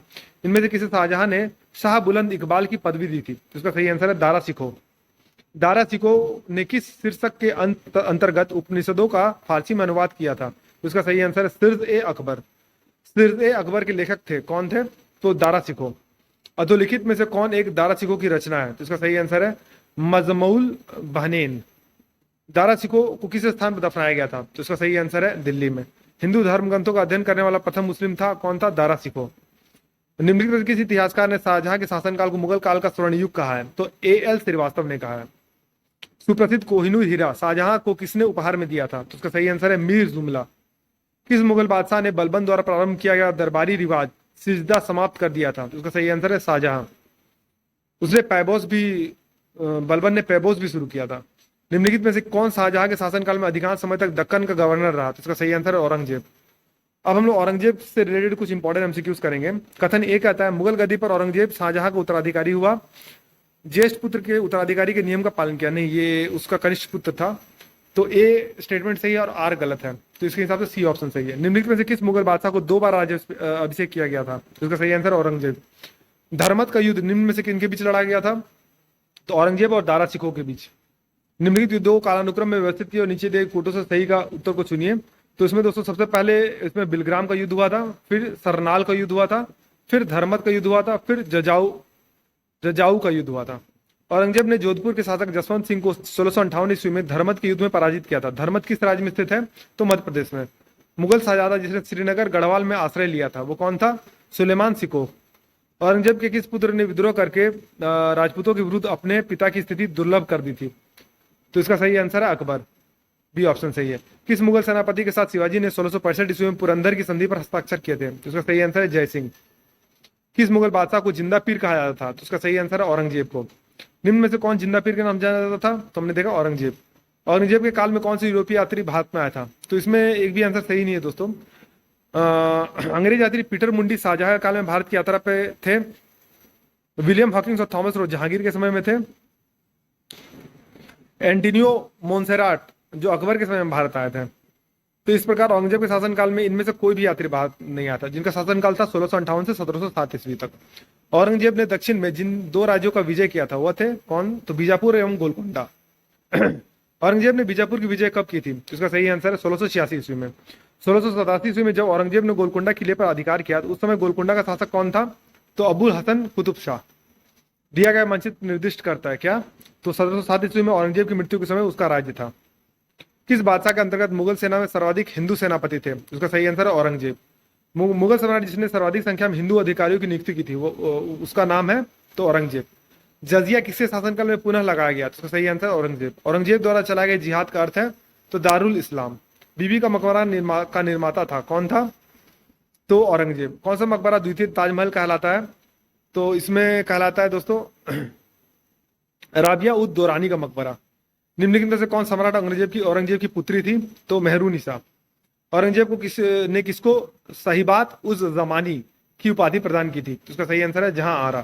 इनमें से किसे शाहजहां ने शाह बुलंद इकबाल की पदवी दी थी? तो इसका सही आंसर है दारा सिखो। दारा सिखो ने किस शीर्षक के अंतर्गत उपनिषदों का फारसी में अनुवाद किया था? तो इसका सही आंसर है सिर्ज ए अकबर। सिर्ज ए अकबर के लेखक थे कौन थे? तो दारा सिखो। अधोलिखित में से कौन एक दारा सिखो की रचना है? तो इसका सही आंसर है मजमउल बहनैन। दारा सिखो को किस स्थान पर दफनाया गया था? तो इसका सही आंसर है दिल्ली में। हिंदू धर्म ग्रंथों का अध्ययन करने वाला प्रथम मुस्लिम था कौन था? दारा सिखो। निम्नलिखित में किस इतिहासकार ने शाहजहां के शासनकाल को मुगल काल का स्वर्ण युग कहा है? तो A.L. श्रीवास्तव ने कहा है। सुप्रसिद्ध कोहिनूर हीरा शाहजहां को किसने उपहार में दिया था? तो उसका सही आंसर है मीर जुमला। किस मुगल बादशाह ने बलबन द्वारा प्रारंभ किया गया दरबारी रिवाज सिजदा समाप्त कर दिया था? तो उसका सही आंसर है शाहजहां। उसने बलबन ने पैबोस भी शुरू किया था। निम्नलिखित में से कौन शाहजहां के शासनकाल में अधिकांश समय तक दक्कन का गवर्नर रहा? तो इसका सही आंसर है औरंगजेब। अब हम लोग औरंगजेब से रिलेटेड कुछ इंपॉर्टेंट एमसीक्यूज करेंगे। कथन ए कहता है मुगल गद्दी पर औरंगजेब शाहजहां का उत्तराधिकारी हुआ, ज्येष्ठ पुत्र के उत्तराधिकारी के नियम का पालन किया। नहीं, ये उसका कनिष्ठ पुत्र था। तो ए स्टेटमेंट सही है और आर गलत है, तो इसके हिसाब से सी ऑप्शन सही है। निम्नलिखित में से किस मुगल बादशाह को 2 बार राज्य अभिषेक किया गया था? तो इसका सही आंसर औरंगजेब। धर्मत का युद्ध निम्न में से किनके बीच लड़ा गया था? तो औरंगजेब और दारा सिखो के बीच। निम्नलिखित युद्धों को कालानुक्रम में व्यवस्थित किया और नीचे दिए कोटों से सही का उत्तर को चुनिए। तो इसमें दोस्तों सबसे पहले इसमें बिलग्राम का युद्ध हुआ था, फिर सरनाल का युद्ध हुआ था, फिर धर्मत का युद्ध हुआ था, फिर जजाऊ का युद्ध हुआ था। औरंगजेब ने जोधपुर के शासक जसवंत सिंह को 1658 ईस्वी में धर्मत के युद्ध में पराजित किया था। धर्मत किस राज्य में स्थित है? तो मध्य प्रदेश में। मुगल शहजादा जिसने श्रीनगर गढ़वाल में आश्रय लिया था वो कौन था? सुलेमान सिको। औरंगजेब के किस पुत्र ने विद्रोह करके राजपूतों के विरुद्ध अपने पिता की स्थिति दुर्लभ कर दी थी? तो इसका सही आंसर है अकबर। बी ऑप्शन सही है। किस मुगल सेनापति के साथ शिवाजी ने 1665 ईस्वी में पुरंदर की संधि पर हस्ताक्षर किए थे? तो इसका सही आंसर है जय सिंह। किस मुगल बादशाह को जिंदा पीर कहा जाता था? तो इसका सही आंसर है औरंगजेब को। निम्न में से कौन जिंदा पीर के नाम जाना जाता था? तो हमने देखा औरंगजेब। औरंगजेब के काल में कौन सा यूरोपीय यात्री भारत में आया था? तो इसमें एक भी आंसर सही नहीं है दोस्तों। अंग्रेज यात्री पीटर मुंडी शाहजहां के काल में भारत की यात्रा पे थे। विलियम हॉकिंस और थॉमस रोज जहांगीर के समय में थे। एंटोनियो मोन्सेराट जो अकबर के समय में भारत आए थे। तो इस प्रकार औरंगजेब के शासनकाल में इनमें से कोई भी यात्री भारत नहीं आता, जिनका शासनकाल था 1658 से 1707 ईस्वी तक। औरंगजेब ने दक्षिण में जिन दो राज्यों का विजय किया था वह थे कौन? तो बीजापुर एवं गोलकुंडा। औरंगजेब ने बीजापुर की विजय कब की थी? तो इसका सही आंसर है 1686 ईस्वी में। 1687 ईस्वी में जब औरंगजेब ने गोलकुंडा किले पर अधिकार किया तो उस समय गोलकुंडा का शासक कौन था? तो अबुल हसन कुतुब शाह। दिया गया मानचित्र निर्दिष्ट करता है क्या? तो 1707 ईस्वी में औरंगजेब की मृत्यु के समय उसका राज्य था। किस बादशाह के अंतर्गत मुगल सेना में सर्वाधिक हिंदू सेनापति थे? उसका सही आंसर है औरंगजेब। मुगल सम्राट जिसने सर्वाधिक संख्या में हिंदू अधिकारियों की नियुक्ति की थी वो उसका नाम है तो औरंगजेब। जजिया किसके शासनकाल में पुनः लगाया गया? तो उसका सही आंसर औरंगजेब। औरंगजेब द्वारा चलाए गए जिहाद का अर्थ है तो दारुल इस्लाम। बीबी का मकबरा का निर्माता था कौन था? तो औरंगजेब। कौन सा मकबरा द्वितीय ताजमहल कहलाता है? तो इसमें कहलाता है दोस्तों राबिया उद दौरानी का मकबरा। निम्नलिखित में से कौन सम्राट औरंगजेब की पुत्री थी? तो मेहरुनिसा। औरंगजेब को किसको सहीबात उज जमानी की उपाधि प्रदान की थी? तो इसका सही आंसर है जहां आरा।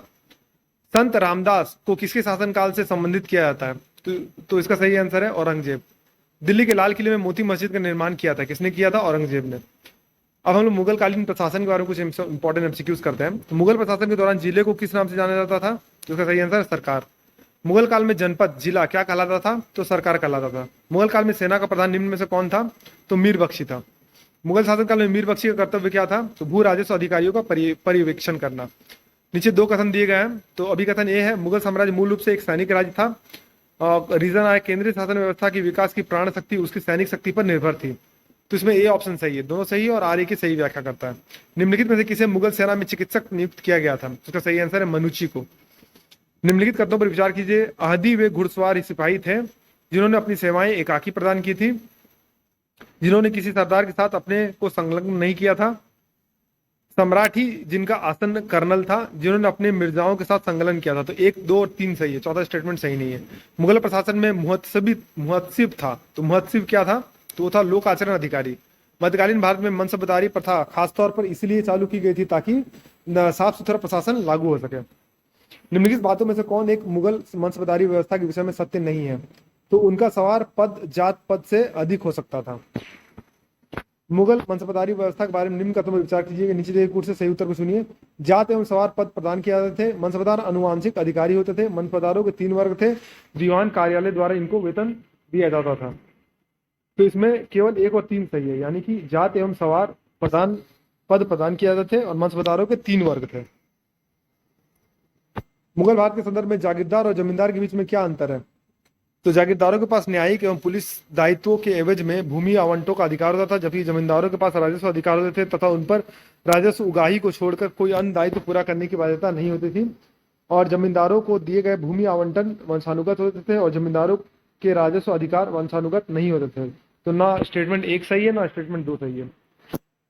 संत रामदास को किसके शासनकाल से संबंधित किया जाता है? तो इसका सही आंसर है औरंगजेब। दिल्ली के लाल किले में मोती मस्जिद का निर्माण किया था किसने किया था? औरंगजेब ने। अब हम लोग मुगल कालीन प्रशासन के बारे में कुछ इंपॉर्टेंट एमसीक्यूज करते हैं। तो मुगल प्रशासन के दौरान जिले को किस नाम से जाना जाता था? तो इसका सही आंसर है सरकार। मुगल काल में जनपद जिला क्या कहलाता था? तो सरकार कहलाता था। मुगल काल में सेना का प्रधान निम्न में से कौन था? तो मीर बख्शी था। मुगल शासनकाल में मीर बख्शी का कर्तव्य क्या था? तो भू राजस्व अधिकारियों का पर्यवेक्षण करना। नीचे दो कथन दिए गए हैं। तो अभी कथन ए है मुगल साम्राज्य मूल रूप से एक सैनिक राज्य था। रीजन आया केंद्रीय शासन व्यवस्था की विकास की प्राण शक्ति उसकी सैनिक शक्ति पर निर्भर थी। तो इसमें ए ऑप्शन सही है, दोनों सही है और आर ए की सही व्याख्या करता है। निम्नलिखित में से किसे मुगल सेना में चिकित्सक नियुक्त किया गया था? उसका सही आंसर है मनुची को। निम्नलिखित कथनों पर विचार कीजिए। अहदी वे घुड़सवार सिपाही थे जिन्होंने अपनी सेवाएं एकाकी प्रदान की थी, जिन्होंने किसी सरदार के साथ अपने को संलग्न नहीं किया था। सम्राट ही जिनका आसन कर्नल था जिन्होंने अपने मिर्जाओं के साथ संकलन किया था। तो 1, 2 और 3 सही है, चौथा स्टेटमेंट सही नहीं है। मुगल प्रशासन में मुहत्सिब था। तो मुहत्सिब क्या था? तो वो था लोक आचरण अधिकारी। मध्यकालीन भारत में मनसबदारी प्रथा खासतौर पर इसलिए चालू की गई थी ताकि साफ सुथरा प्रशासन लागू हो सके। निम्नलिखित बातों में से कौन एक मुगल मनसबदारी व्यवस्था के विषय में सत्य नहीं है? तो उनका सवार पद जात पद से अधिक हो सकता था। मुगल मनसबदारी व्यवस्था के बारे में निम्न कथनों पर विचार कीजिए। नीचे दिए कूट से सही उत्तर को सुनिए। जात एवं सवार पद प्रदान किए जाते थे। मनसबदार अनुवांशिक अधिकारी होते थे। मनसबदारों के 3 वर्ग थे। दीवान कार्यालय द्वारा इनको वेतन दिया जाता था। तो इसमें केवल 1 और 3 सही है, यानी कि जात एवं सवार पद प्रदान किए जाते थे और मनसबदारों के 3 वर्ग थे। मुगल भारत के संदर्भ में जागीरदार और जमींदार के बीच में क्या अंतर है? तो जागीरदारों के पास न्यायिक एवं पुलिस दायित्वों के एवज में भूमि आवंटों का अधिकार होता था, जबकि जमींदारों के पास राजस्व अधिकार होते थे तथा उन पर राजस्व उगाही को छोड़कर कोई अन्य दायित्व पूरा करने की बाध्यता नहीं होती थी। और जमींदारों को दिए गए भूमि आवंटन वंशानुगत होते थे और जमींदारों के राजस्व अधिकार वंशानुगत नहीं होते थे। तो ना स्टेटमेंट 1 सही है ना स्टेटमेंट 2 सही है।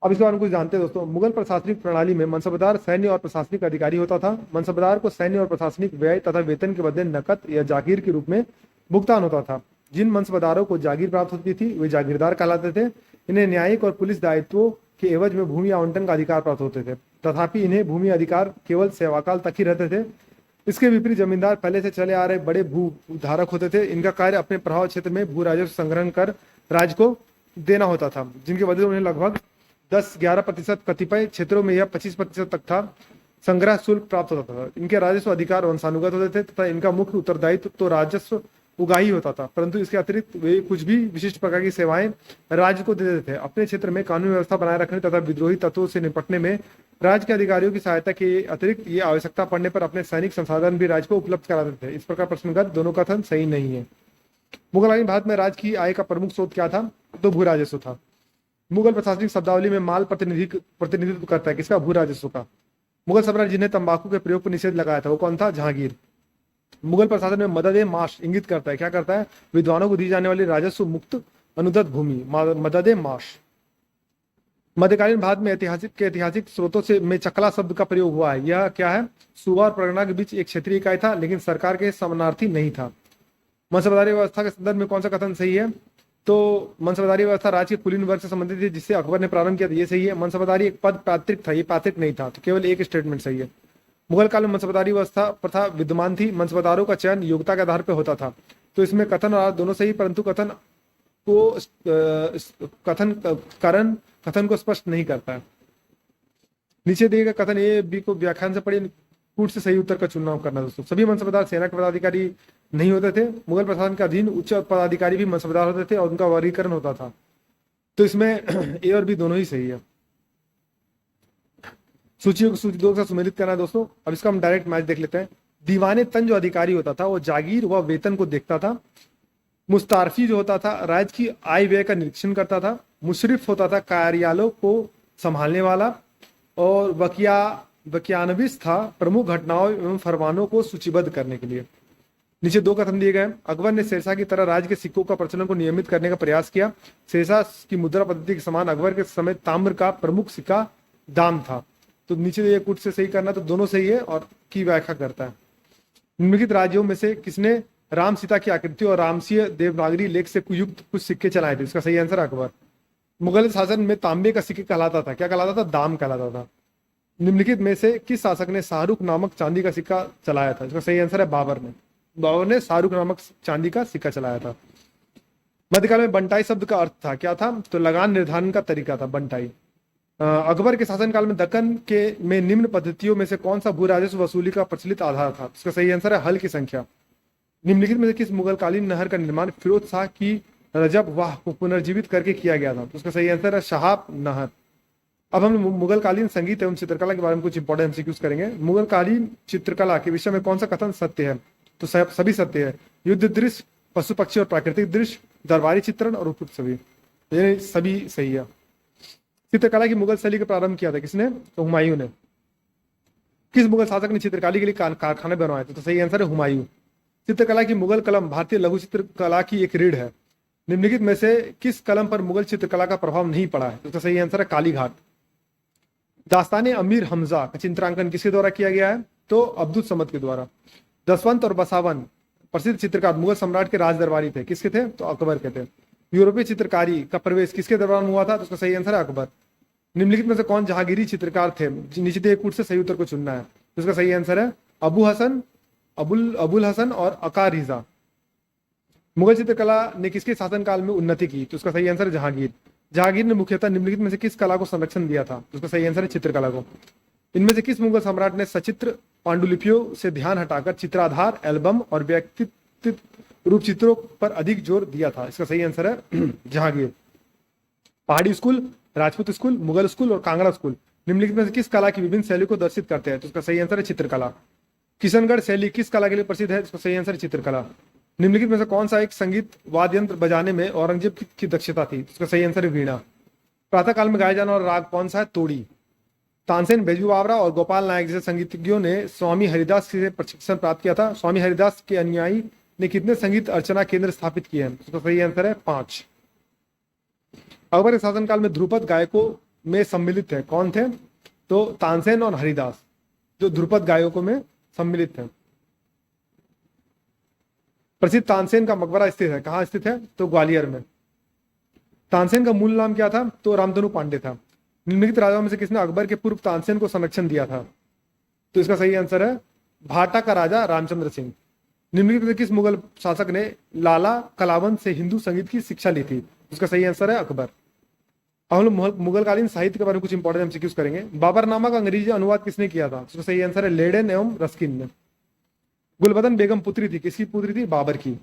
अब इसके बारे में कुछ जानते हैं दोस्तों। मुगल प्रशासनिक प्रणाली में मनसबदार सैन्य और प्रशासनिक अधिकारी होता था। मनसबदार को सैन्य और प्रशासनिक व्यय तथा वेतन के बदले नकद या जागीर के रूप में भुगतान होता था। जिन मनसबदारों को जागीर प्राप्त होती थी वे जागीरदार कहलाते थे। इन्हें न्यायिक और पुलिस दायित्वों के एवज में भूमि आवंटन का अधिकार प्राप्त होते थे, तथापि इन्हें भूमि अधिकार केवल सेवाकाल तक ही रहते थे। इसके विपरीत जमींदार पहले से चले आ रहे बड़े भू धारक होते थे। इनका कार्य अपने प्रभाव क्षेत्र में भू राजस्व संग्रहण कर राज्य को देना होता था, जिनके बदले उन्हें लगभग 10-11%, कतिपय क्षेत्रों में यह 25% तक था, संग्रह शुल्क प्राप्त होता था। इनके राजस्व अधिकार वंशानुगत होते थे तथा इनका मुख्य उत्तरदायित्व तो राजस्व उगाही होता था, परंतु इसके अतिरिक्त वे कुछ भी विशिष्ट प्रकार की सेवाएं राज्य को दे देते थे। अपने क्षेत्र में कानून व्यवस्था बनाए रखने तथा विद्रोही तत्वों से निपटने में राज्य के अधिकारियों की सहायता के अतिरिक्त ये आवश्यकता पड़ने पर अपने सैनिक संसाधन भी राज्य को उपलब्ध कराते थे। इस प्रकार प्रश्नगत दोनों कथन सही नहीं है। मुगलकालीन भारत में राज्य की आय का प्रमुख स्रोत क्या था? तो भू राजस्व था। मुगल प्रशासनिक शब्दावली में माल प्रतिनिधित्व करता है किसका? भू राजस्व का। मुगल सम्राट जिन्हें तंबाकू के प्रयोग पर निषेध लगाया था वो कौन था? जहांगीर। मुगल प्रशासन में मदद माश इंगित करता है, क्या करता है? विद्वानों को दी जाने वाली राजस्व मुक्त अनुदत भूमि, मदद माश। मध्यकालीन भारत में ऐतिहासिक स्रोतों से में चकला शब्द का प्रयोग हुआ है। यह क्या है? सूबा और परगना के बीच एक क्षेत्रीय इकाई था, लेकिन सरकार के समानार्थी नहीं था। मनसबदारी व्यवस्था के संदर्भ में कौन सा कथन सही है? तो मनसबदारी व्यवस्था राज्य के कुलीन वर्ग से संबंधित है जिससे अकबर ने प्रारंभ किया था, ये सही है। मनसबदारी एक पद पैतृक था, ये पैतृक नहीं था, तो केवल एक स्टेटमेंट सही है। मुगल काल में मनसबदारी व्यवस्था प्रथा विद्यमान थी, मनसबदारों का चयन योग्यता के आधार पर होता था। तो इसमें कथन और दोनों सही, परंतु कथन को कथन को स्पष्ट नहीं करता है। नीचे दिए गए कथन ए बी को व्याख्यान से पढ़िए, कूट से सही उत्तर का चुनाव करना। दोस्तों, सभी मनसबदार सेना के पदाधिकारी नहीं होते थे। मुगल प्रशासन के अधीन उच्च पदाधिकारी भी मनसबदार होते थे और उनका वर्गीकरण होता था। तो इसमें ए और बी दोनों ही सही है। सूची को सूची दो से सुमेलित करना है दोस्तों। अब इसका हम डायरेक्ट मैच देख लेते हैं। दीवाने तन जो अधिकारी होता था वो जागीर व वेतन को देखता था। मुस्तारफी जो होता था राज्य की आय व्यय का निरीक्षण करता था। मुशरिफ होता था कार्यालयों को संभालने वाला। और वकियानविस था प्रमुख घटनाओं एवं फरमानों को सूचीबद्ध करने के लिए। नीचे दो कथन दिए गए हैं। अकबर ने शेरशाह की तरह राज्य के सिक्कों का प्रचलन को नियमित करने का प्रयास किया। शेरशाह की मुद्रा पद्धति के समान अकबर के समय ताम्र का प्रमुख सिक्का दाम था। तो नीचे ये कुछ से सही करना, तो दोनों सही है और की व्याख्या करता है। निम्नलिखित राज्यों में से किसने राम सीता की आकृति और रामसीय देवनागरी लेख से युक्त कुछ सिक्के चलाए थे? इसका सही आंसर अकबर। मुगल शासन में तांबे का सिक्के कहलाता था, क्या कहलाता था? दाम कहलाता था। निम्नलिखित में से किस शासक ने शाहरुख नामक चांदी का सिक्का चलाया था? इसका सही आंसर है बाबर ने। बाबर ने शाहरुख नामक चांदी का सिक्का चलाया था। मध्यकाल में बंटाई शब्द का अर्थ था, क्या था? तो लगान निर्धारण का तरीका था बंटाई। अकबर के शासनकाल में दक्कन के में निम्न पद्धतियों में से कौन सा भू राजस्व वसूली का प्रचलित आधार था? इसका सही आंसर है हल की संख्या। निम्नलिखित में से किस मुगलकालीन नहर का निर्माण फिरोज शाह की रजब वाह को पुनर्जीवित करके किया गया था? तो उसका सही आंसर है शहाब नहर। अब हम मुगलकालीन संगीत एवं चित्रकला के बारे में कुछ इंपॉर्टेंट एमसीक्यूज करेंगे। मुगलकालीन चित्रकला के विषय में कौन सा कथन सत्य है? तो सभी सत्य है। युद्ध दृश्य, पशु पक्षी और प्राकृतिक दृश्य, दरबारी चित्रण और उपयुक्त छवि, ये सभी सही है। चित्रकला की मुगल शैली का प्रारंभ किया था किसने? तो हुमायूं ने। किस मुगल शासक ने चित्रकारी के लिए कारखाने बनवाए थे? तो सही आंसर है हुमायूं। चित्रकला की मुगल कलम भारतीय लघु चित्रकला की एक रीढ़ है। निम्नलिखित में से किस कलम पर मुगल चित्रकला का प्रभाव नहीं पड़ा है? तो सही आंसर है काली घाट। दास्ताने अमीर हमजा का चित्रांकन किसके द्वारा किया गया है? तो अब्दुल समद के द्वारा। दसवंत और बसावन प्रसिद्ध चित्रकार मुगल सम्राट के राज दरबारी थे, किसके थे? तो अकबर के थे। यूरोपीय चित्रकारी का प्रवेश किसके दरबार में हुआ था? तो उसका सही आंसर है अकबर। निम्नलिखित में से कौन जहांगीरी चित्रकार थे? नीचे दिए कूट से सही उत्तर को चुनना है। तो उसका सही आंसर है अबुल हसन और अकार रिजा। मुगल चित्रकला ने किसके शासनकाल में उन्नति की? तो उसका सही आंसर है जहांगीर। जहांगीर ने मुख्यतः निम्नलिखित में से किस कला को संरक्षण दिया था? तो उसका सही आंसर है चित्रकला को। इनमें से किस मुगल सम्राट ने सचित्र पांडुलिपियों से ध्यान हटाकर चित्राधार, एल्बम और व्यक्तित्व रूप चित्रों पर अधिक जोर दिया था? इसका सही आंसर है जहांगीर। पहाड़ी school, Rajput school, Mughal school और कांगड़ा स्कूल निम्नलिखित में से किस कला की विभिन्न शैली को दर्शित करते हैं? तो उसका सही आंसर है चित्रकला। किशनगढ़ शैली किस कला के लिए प्रसिद्ध है? इसका सही आंसर है चित्रकला। निम्नलिखित में से कौन सा एक संगीत वाद्य यंत्र बजाने में औरंगजेब की दक्षता थी? इसका सही आंसर है वीणा। प्रातः काल में गाया जाने वाला राग कौन सा है? तोड़ी। तानसेन, बैजू बावरा और गोपाल नायक जैसे संगीतज्ञों ने स्वामी हरिदास से प्रशिक्षण प्राप्त किया था। स्वामी हरिदास के अनुयायी ने कितने संगीत अर्चना केंद्र स्थापित किए हैं? इसका सही आंसर है 5। अकबर के शासनकाल में ध्रुपद गायकों में सम्मिलित थे, कौन थे? तो तानसेन और हरिदास जो ध्रुपद गायकों में सम्मिलित थे। प्रसिद्ध तानसेन का मकबरा स्थित है, कहाँ स्थित है? तो ग्वालियर में। तानसेन का मूल नाम क्या था? तो रामधनु पांडे था। निम्नलिखित राजाओं में से किसने अकबर के पूर्व तानसेन को संरक्षण दिया था? तो इसका सही आंसर है भाटा का राजा रामचंद्र सिंह। निम्नलिखित में से किस मुगल शासक ने लाला कलावंत से हिंदू संगीत की शिक्षा ली थी? इसका सही आंसर है अकबर। अब हम लोग मुगलकालीन साहित्य के बारे में कुछ इंपॉर्टेंट एमसीक्यूज करेंगे। बाबरनामा का अंग्रेजी अनुवाद किसने किया था? इसका सही आंसर है लेडेन एवं रस्किन ने। गुलबदन बेगम पुत्री थी, किसकी पुत्री थी? बाबर की।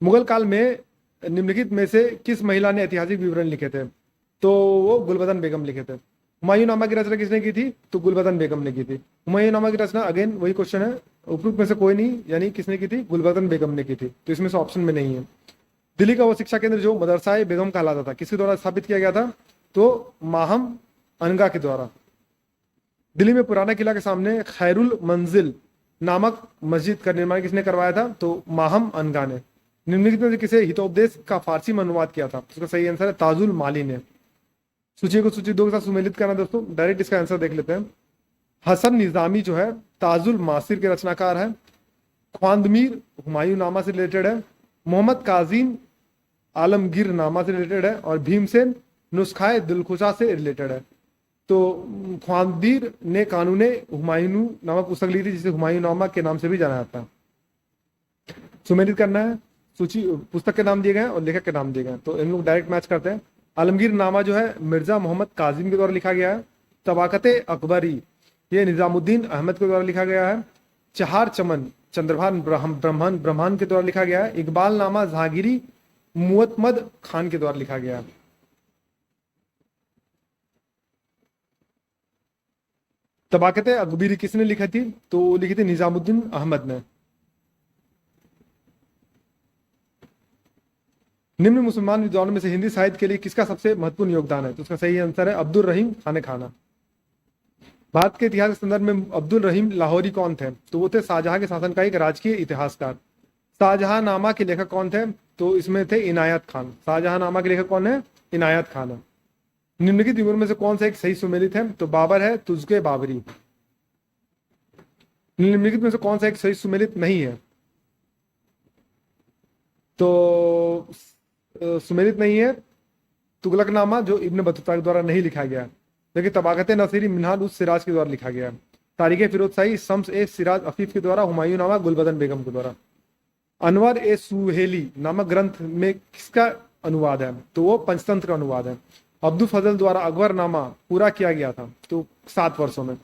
मुगल काल में निम्नलिखित में से किस महिला ने ऐतिहासिक विवरण लिखे थे? तो वो गुलबदन बेगम लिखे थे। हुमायूंनामा की रचना किसने की थी? तो गुलबदन बेगम ने की थी। हुमायूंनामा की रचना अगेन वही क्वेश्चन है, उपयुक्त में से कोई नहीं, यानी किसने की थी? गुलबदन बेगम ने की थी। तो इसमें से ऑप्शन में नहीं है। दिल्ली का वो शिक्षा केंद्र जो मदरसा बेगम कहलाता था, किसके द्वारा स्थापित किया गया था? तो माहम अनगा के द्वारा। दिल्ली में पुराना किला के सामने खैरुल मंजिल नामक मस्जिद का निर्माण किसने करवाया था? तो माहम अनगा ने। निम्नलिखित में से किसे हितोपदेश का फारसी में अनुवाद किया था? उसका सही आंसर है ताजुल माली ने। सूची को सूची 2 के साथ सुमेलित करना दोस्तों, डायरेक्ट इसका आंसर देख लेते हैं। हसन निजामी जो है ताजुल मासिर के रचनाकार है। ख्वांदमीर हुमायूं नामा से रिलेटेड है। मोहम्मद काजिम आलमगीर नामा से रिलेटेड है। और भीमसेन नुस्खाए दिलखुशा से रिलेटेड है। तो ख्वांदीर ने कानूने हुमायूं नामा पुस्तक ली थी, जिसे हुमायूं नामा के नाम से भी जाना जाता है। सुमेलित करना है, सूची पुस्तक के नाम दिए गए हैं और लेखक के नाम दिए गए हैं, तो इन लोग डायरेक्ट मैच करते हैं। आलमगीर नामा जो है मिर्जा मोहम्मद काजिम के द्वारा लिखा गया है। तबाकत अकबरी ये निजामुद्दीन अहमद के द्वारा लिखा गया है। चहार चमन चंद्रभान ब्रह्मन के द्वारा लिखा गया है। इकबाल नामा जहांगीरी मुअत्तमद खान के द्वारा लिखा गया है। तबाकत अकबरी किसने लिखी थी? तो लिखी थी निजामुद्दीन अहमद ने। निम्न मुसलमान विद्वानों में से हिंदी साहित्य के लिए किसका सबसे महत्वपूर्ण योगदान है? तो उसका सही आंसर है अब्दुल रहीम खान खाना। भारत के इतिहास के संदर्भ में अब्दुल रहीम लाहौरी कौन थे? तो वो थे शाहजहां के शासन का एक राजकीय इतिहासकार। शाहजहां नामा के लेखक कौन थे? तो इसमें थे इनायत खान। शाहजहां नामा के लेखक कौन है? इनायत खान है। निम्नलिखित युगों में से कौन सा एक सही सुमेलित है? तो बाबर है, तुज़के बाबरी। निम्नलिखित में से कौन सा एक सही सुमेलित नहीं है? तो सुमेलित नहीं है तुगलकनामा, जो इब्न बतूता के द्वारा नहीं लिखा गया, लेकिन तबाकत नसीरी मिनहाल उस सिराज के द्वारा लिखा गया है। तारीख फिरोज शाही शम्स ए सिराज अफीफ के द्वारा, हुमायूं नामा गुलबदन बेगम के द्वारा। अनवर ए सुहेली नामक ग्रंथ में किसका अनुवाद है? तो वो पंचतंत्र का अनुवाद है। अब्दुल फजल द्वारा अकबर नामा पूरा किया गया था, तो 7 वर्षों में।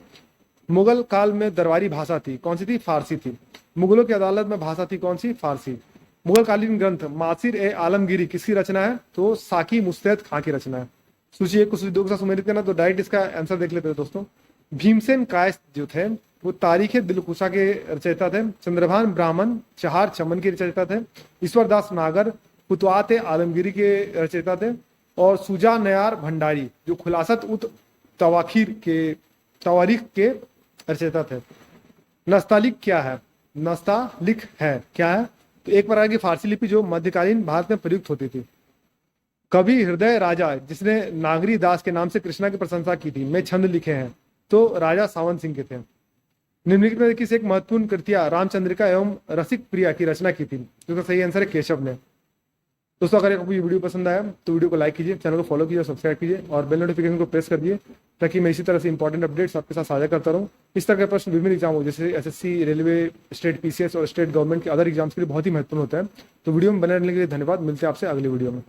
मुगल काल में दरबारी भाषा थी, कौन सी थी? फारसी थी। मुगलों की अदालत में भाषा थी कौन सी? फारसी। मुगल कालीन ग्रंथ मासिर ए आलमगीरी किसकी रचना है? तो साकी मुस्तैद खां की रचना है। सूची 1 को सूची 2 के साथ सुमेलित करना, तो डायरेक्ट इसका आंसर देख लेते हैं दोस्तों। भीमसेन कायस्थ जो थे वो तारीख दिलकुशा के रचयिता थे। चंद्रभान ब्राह्मण चहार चमन के रचयिता थे। ईश्वरदास नागर फुतवात आलमगीरी के रचयिता थे। और सुजा नयार भंडारी जो खुलासत उत तवारीख के रचयिता थे। नस्तालिक क्या है? नस्तालिक है क्या है? तो एक प्रकार की फारसी लिपि जो मध्यकालीन भारत में प्रयुक्त होती थी। कवि हृदय राजा जिसने नागरी दास के नाम से कृष्णा की प्रशंसा की थी, में छंद लिखे हैं, तो राजा सावंत सिंह के थे। निम्नलिखित में किस एक महत्वपूर्ण कृतियां रामचंद्रिका एवं रसिक प्रिया की रचना की थी? तो सही आंसर है केशव ने। दोस्तों अगर आपको ये वीडियो पसंद आया तो वीडियो को लाइक कीजिए, चैनल को फॉलो कीजिए और सब्सक्राइब कीजिए और बेल नोटिफिकेशन को प्रेस कर दिए, ताकि मैं इसी तरह से इंपॉर्टेंट अपडेट्स आपके साथ साझा करता रहूँ। इस तरह के प्रश्न विभिन्न एग्जाम हो, जैसे एसएससी, रेलवे, स्टेट पीसीएस और स्टेट गवर्नमेंट के अदर एग्जाम्स के लिए बहुत ही महत्वपूर्ण होता है। तो वीडियो में बने रहने के लिए धन्यवाद। मिलते हैं आपसे अगली वीडियो में।